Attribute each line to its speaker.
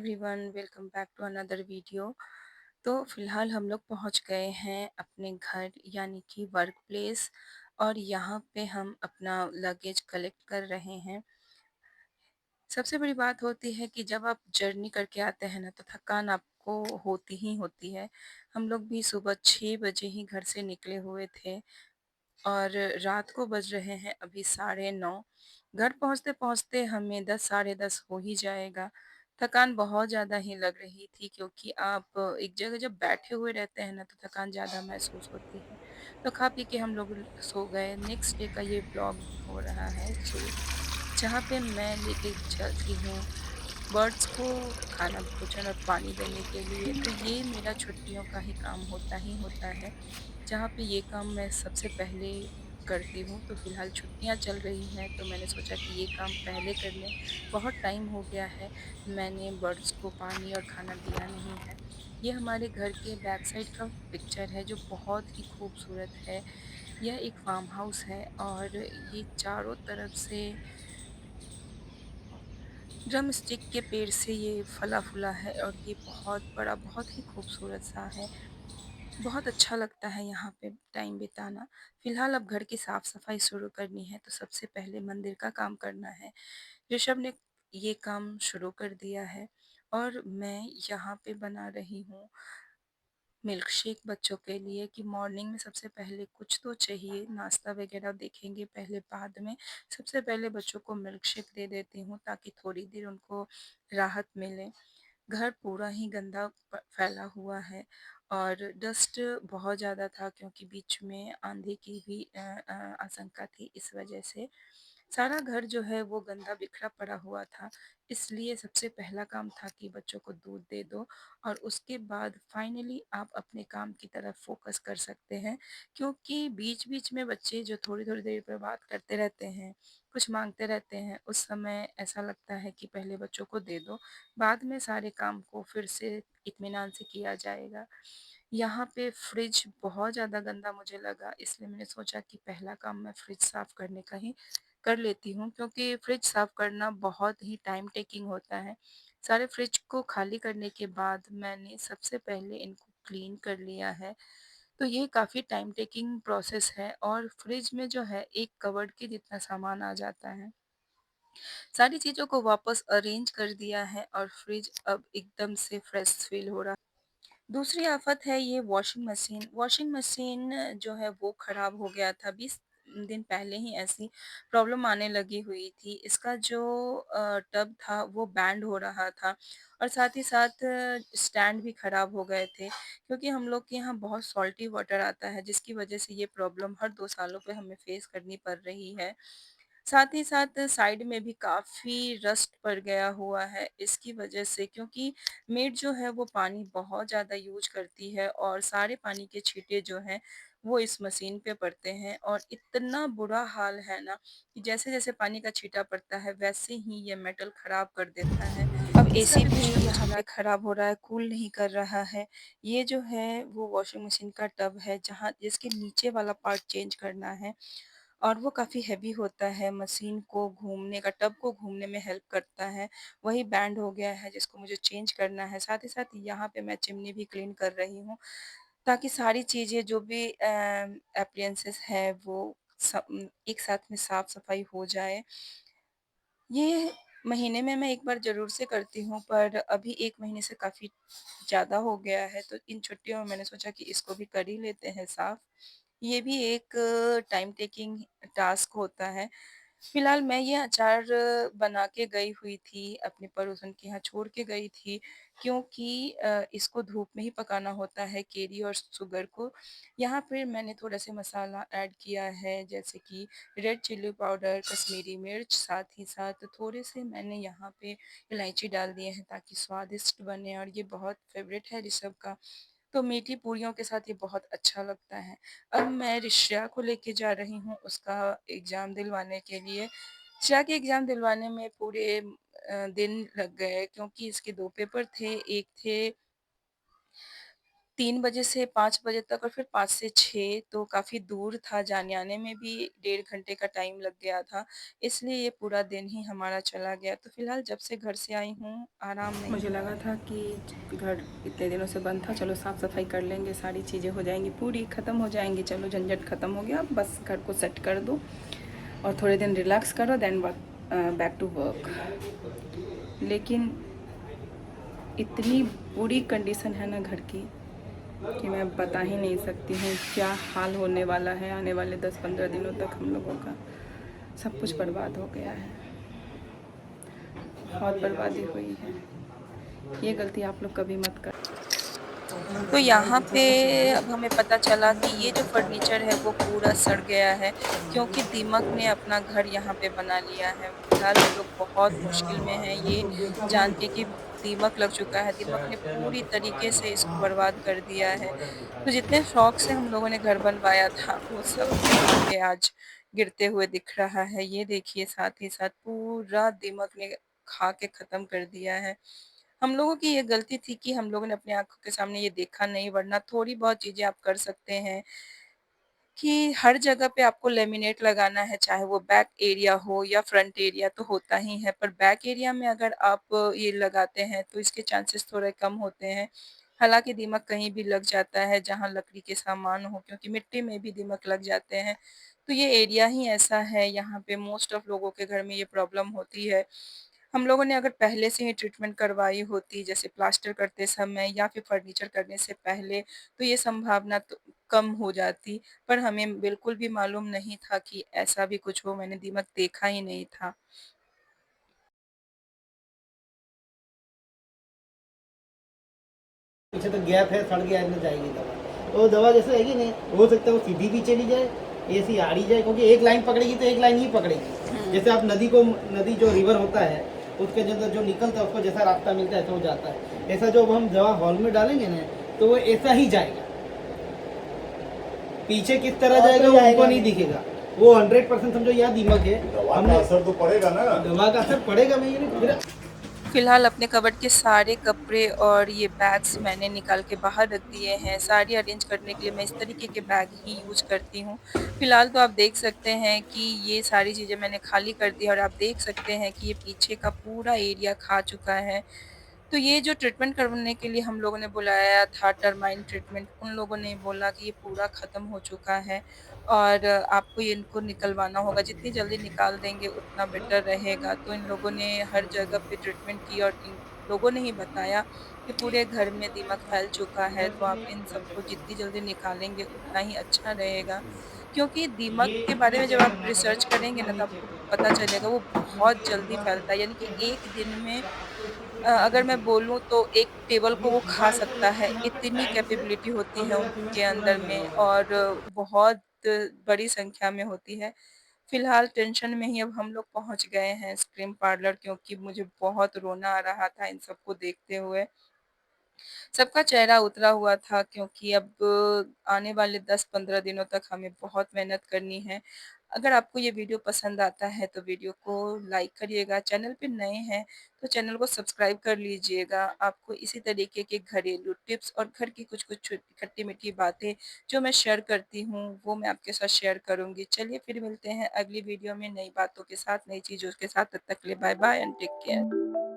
Speaker 1: Everyone, welcome back to another video. तो फ़िलहाल हम लोग पहुंच गए हैं अपने घर यानी कि वर्क प्लेस। और यहाँ पे हम अपना लगेज कलेक्ट कर रहे हैं। सबसे बड़ी बात होती है कि जब आप जर्नी करके आते हैं ना तो थकान आपको होती ही होती है। हम लोग भी सुबह 6 बजे ही घर से निकले हुए थे और रात को बज रहे हैं अभी 9:30। घर पहुँचते-पहुँचते हमें 10 साढ़े 10 हो ही जाएगा। थकान बहुत ज़्यादा ही लग रही थी क्योंकि आप एक जगह जब बैठे हुए रहते हैं ना तो थकान ज़्यादा महसूस होती है। तो खा पी के हम लोग सो गए। नेक्स्ट डे का ये व्लॉग हो रहा है शुरू, जहाँ पे मैं लेके चलती हूँ बर्ड्स को खाना, भोजन और पानी देने के लिए। तो ये मेरा छुट्टियों का ही काम होता ही होता है, जहाँ पे ये काम मैं सबसे पहले करती हूँ। तो फ़िलहाल छुट्टियाँ चल रही हैं तो मैंने सोचा कि ये काम पहले कर लें। बहुत टाइम हो गया है, मैंने बर्ड्स को पानी और खाना दिया नहीं है। ये हमारे घर के बैक साइड का पिक्चर है जो बहुत ही खूबसूरत है। यह एक फार्म हाउस है और ये चारों तरफ से ड्रम स्टिक के पेड़ से ये फला-फूला है और ये बहुत बड़ा, बहुत ही खूबसूरत-सा है। बहुत अच्छा लगता है यहाँ पे टाइम बिताना। फ़िलहाल अब घर की साफ-सफाई शुरू करनी है तो सबसे पहले मंदिर का काम करना है। ऋषभ ने ये काम शुरू कर दिया है और मैं यहाँ पे बना रही हूँ मिल्क शेक बच्चों के लिए कि मॉर्निंग में सबसे पहले कुछ तो चाहिए, नाश्ता वग़ैरह देखेंगे पहले बाद में। सबसे पहले बच्चों को मिल्क शेक दे देती हूँ ताकि थोड़ी देर उनको राहत मिले। घर पूरा ही गंदा फैला हुआ है और डस्ट बहुत ज़्यादा था क्योंकि बीच में आंधी की भी आशंका थी। इस वजह से सारा घर जो है वो गंदा बिखरा पड़ा हुआ था। इसलिए सबसे पहला काम था कि बच्चों को दूध दे दो और उसके बाद फाइनली आप अपने काम की तरफ फोकस कर सकते हैं, क्योंकि बीच बीच में बच्चे जो थोड़ी थोड़ी देर पर बात करते रहते हैं, कुछ मांगते रहते हैं, उस समय ऐसा लगता है कि पहले बच्चों को दे दो, बाद में सारे काम को फिर से इत्मीनान से किया जाएगा। यहाँ पे फ्रिज बहुत ज़्यादा गंदा मुझे लगा, इसलिए मैंने सोचा कि पहला काम मैं फ्रिज साफ़ करने का ही कर लेती हूँ, क्योंकि फ्रिज साफ़ करना बहुत ही टाइम टेकिंग होता है। सारे फ्रिज को खाली करने के बाद मैंने सबसे पहले इनको क्लीन कर लिया है। तो ये काफ़ी टाइम टेकिंग प्रोसेस है और फ्रिज में जो है एक कबर्ड के जितना सामान आ जाता है। सारी चीज़ों को वापस अरेंज कर दिया है और फ्रिज अब एकदम से फ्रेश फ़ील हो रहा। दूसरी आफ़त है ये वॉशिंग मशीन। वॉशिंग मशीन जो है वो ख़राब हो गया था, 20 दिन पहले ही ऐसी प्रॉब्लम आने लगी हुई थी। इसका जो टब था वो बैंड हो रहा था और साथ ही साथ स्टैंड भी ख़राब हो गए थे, क्योंकि हम लोग के यहाँ बहुत सॉल्टी वाटर आता है जिसकी वज़ह से ये प्रॉब्लम हर 2 सालों पे हमें फ़ेस करनी पड़ रही है। साथ ही साथ साइड में भी काफ़ी रस्ट पड़ गया हुआ है इसकी वजह से, क्योंकि मेड जो है वो पानी बहुत ज़्यादा यूज़ करती है और सारे पानी के छींटे जो हैं वो इस मशीन पे पड़ते हैं और इतना बुरा हाल है ना कि जैसे-जैसे पानी का छींटा पड़ता है वैसे ही ये मेटल ख़राब कर देता है। अब
Speaker 2: इसका
Speaker 1: एसी
Speaker 2: भी
Speaker 1: भी
Speaker 2: कुछ लोग
Speaker 1: यहाँ
Speaker 2: चला।
Speaker 1: पे ख़राब हो रहा है, कूल नहीं कर रहा है। ये जो है वो वॉशिंग मशीन का टब है जहाँ जिसके नीचे वाला पार्ट चेंज करना है और वो काफ़ी हेवी होता है, मशीन को घूमने का, टब को घूमने में हेल्प करता है। वही बैंड हो गया है जिसको मुझे चेंज करना है। साथ ही साथ यहाँ पे मैं चिमनी भी क्लीन कर रही हूँ ताकि सारी चीज़ें जो भी एप्लायंसेस हैं वो एक साथ में साफ-सफाई हो जाए। ये महीने में मैं एक बार ज़रूर से करती हूँ, पर अभी 1 महीने से काफ़ी ज़्यादा हो गया है, तो इन छुट्टियों में मैंने सोचा कि इसको भी कर ही लेते हैं साफ़। ये भी एक टाइम टेकिंग टास्क होता है। फिलहाल मैं ये अचार बना के गई हुई थी, अपने पड़ोसन के यहाँ छोड़ के गई थी, क्योंकि इसको धूप में ही पकाना होता है केरी और शुगर को। यहाँ पे मैंने थोड़ा-सा मसाला ऐड किया है जैसे कि रेड चिली पाउडर, कश्मीरी मिर्च, साथ ही साथ थोड़े-से मैंने यहाँ पे इलायची डाल दिए हैं ताकि स्वादिष्ट बने और ये बहुत फ़ेवरेट है ऋषभ का। तो मीठी पूरियों के साथ ये बहुत अच्छा लगता है। अब मैं रिश्या को लेके जा रही हूँ उसका एग्ज़ाम दिलवाने के लिए। रिश्या के एग्ज़ाम दिलवाने में पूरे दिन लग गए क्योंकि इसके 2 पेपर थे। एक थे 3 बजे से 5 बजे तक और फिर 5 से 6 तो काफ़ी दूर था, जाने-आने में भी डेढ़ घंटे का टाइम लग गया था, इसलिए ये पूरा दिन ही हमारा चला गया। तो फिलहाल जब से घर से आई हूँ, आराम नहीं मुझे लगा था कि घर इतने दिनों से बंद था, चलो साफ-सफाई कर लेंगे, सारी चीज़ें हो जाएँगी पूरी, ख़त्म हो जाएँगी, चलो झंझट ख़त्म हो गया, अब बस घर को सेट कर दो और थोड़े दिन रिलैक्स करो देन बैक टू वर्क। लेकिन इतनी बुरी कंडीशन है ना घर की कि मैं बता ही नहीं सकती हूँ क्या हाल होने वाला है आने वाले 10-15 दिनों तक हम लोगों का। सब कुछ बर्बाद हो गया है, बहुत बर्बादी हुई है। ये गलती आप लोग कभी मत कर। तो यहाँ पे अब हमें पता चला कि ये जो फर्नीचर है वो पूरा सड़ गया है क्योंकि दीमक ने अपना घर यहाँ पे बना लिया है। फिलहाल हम लोग बहुत मुश्किल में हैं ये जान के कि दीमक लग चुका है। दीमक ने पूरी तरीके से इसको बर्बाद कर दिया है। तो जितने शौक से हम लोगों ने घर बनवाया था वो सब यहाँ पे आज गिरते हुए दिख रहा है। ये देखिए साथ ही साथ पूरा दीमक ने खा के ख़त्म कर दिया है। हम लोगों की ये गलती थी कि हम लोगों ने अपनी आँखों के सामने ये देखा नहीं, वरना थोड़ी बहुत चीज़ें आप कर सकते हैं कि हर जगह पे आपको लैमिनेट लगाना है, चाहे वो बैक एरिया हो या फ्रंट एरिया तो होता ही है, पर बैक एरिया में अगर आप ये लगाते हैं तो इसके चांसेस थोड़े कम होते हैं। हालाँकि दीमक कहीं भी लग जाता है जहाँ लकड़ी के सामान हो क्योंकि मिट्टी में भी दीमक लग जाते हैं। तो ये एरिया ही ऐसा है, यहाँ पे मोस्ट ऑफ लोगों के घर में ये प्रॉब्लम होती है। हम लोगों ने अगर पहले से ही ट्रीटमेंट करवाई होती जैसे प्लास्टर करते समय या फिर फर्नीचर करने से पहले, तो ये संभावना तो कम हो जाती। पर हमें बिल्कुल भी मालूम नहीं था कि ऐसा भी कुछ हो, मैंने दीमक देखा ही नहीं था।
Speaker 2: पीछे तो गैप है, सड़ गया है, जाएगी दवा। वो दवा जैसे है कि नहीं, हो सकता है वो सीधी भी चली जाए, ऐसी आड़ी जाए, क्योंकि एक लाइन पकड़ेगी तो एक लाइन ही पकड़ेगी। जैसे आप नदी जो रिवर होता है उसके अंदर जो निकलता है उसको जैसा रास्ता मिलता है तो वो जाता है। ऐसा जो अब हम दवा हॉल में डालेंगे ना तो वो ऐसा ही जाएगा, पीछे किस तरह जाएगा वो हमको नहीं दिखेगा। वो 100% समझो यहाँ दीमक है।
Speaker 3: दवा का असर तो पड़ेगा ना।
Speaker 2: दवा का असर पड़ेगा, मैं ये नहीं मेरा
Speaker 1: फिलहाल अपने कबर्ड के सारे कपड़े और ये बैग्स मैंने निकाल के बाहर रख दिए हैं। साड़ी अरेंज करने के लिए मैं इस तरीके के बैग ही यूज़ करती हूँ। फिलहाल तो आप देख सकते हैं कि ये सारी चीज़ें मैंने खाली कर दी है और आप देख सकते हैं कि ये पीछे का पूरा एरिया खा चुका है। तो ये जो ट्रीटमेंट करवाने के लिए हम लोगों ने बुलाया था टरमाइन ट्रीटमेंट, उन लोगों ने बोला कि ये पूरा ख़त्म हो चुका है और आपको ये इनको निकलवाना होगा, जितनी जल्दी निकाल देंगे उतना बेटर रहेगा। तो इन लोगों ने हर जगह पे ट्रीटमेंट की और इन लोगों ने ही बताया कि पूरे घर में दीमक फैल चुका है, तो आप इन सबको जितनी जल्दी निकालेंगे उतना ही अच्छा रहेगा। क्योंकि दीमक
Speaker 2: ये
Speaker 1: के बारे
Speaker 2: इतना
Speaker 1: में जब
Speaker 2: तैयार
Speaker 1: आप
Speaker 2: होना
Speaker 1: रिसर्च
Speaker 2: पड़ेगा
Speaker 1: करेंगे
Speaker 2: ऊपर
Speaker 1: ना तो
Speaker 2: नीचे
Speaker 1: आपको पता
Speaker 2: ऊपर
Speaker 1: चलेगा वो
Speaker 2: नीचे
Speaker 1: बहुत
Speaker 2: ऊपर
Speaker 1: जल्दी
Speaker 2: ऊपर
Speaker 1: फैलता है, यानी कि
Speaker 2: ऊपर
Speaker 1: एक दिन में
Speaker 2: ऊपर
Speaker 1: अगर मैं
Speaker 2: नीचे
Speaker 1: बोलूँ तो एक टेबल को
Speaker 2: ये
Speaker 1: वो खा
Speaker 2: दीवार को
Speaker 1: सकता
Speaker 2: जैसे
Speaker 1: है,
Speaker 2: यहाँ पे
Speaker 1: इतनी
Speaker 2: टाइल्स है
Speaker 1: कैपेबिलिटी होती
Speaker 2: तो
Speaker 1: है
Speaker 2: मेरा
Speaker 1: उनके
Speaker 2: सीमेंट पूरा
Speaker 1: अंदर
Speaker 2: लगा
Speaker 1: में
Speaker 2: हुआ है।
Speaker 1: और बहुत बड़ी संख्या में होती है। फिलहाल टेंशन में ही अब हम लोग पहुँच गए हैं स्क्रीन पार्लर क्योंकि मुझे बहुत रोना आ रहा था इन सबको देखते हुए। सबका चेहरा उतरा हुआ था क्योंकि अब आने वाले 10-15 दिनों तक हमें बहुत मेहनत करनी है। अगर आपको ये वीडियो पसंद आता है तो वीडियो को लाइक करिएगा, चैनल पे नए हैं तो चैनल को सब्सक्राइब कर लीजिएगा। आपको इसी तरीके के घरेलू टिप्स और घर की कुछ-कुछ खट्टी-मीठी बातें जो मैं शेयर करती हूँ, वो मैं आपके साथ शेयर करूँगी। चलिए फिर मिलते हैं अगली वीडियो में नई बातों के साथ, नई चीज़ों के साथ। तब तक के लिए bye bye and take care.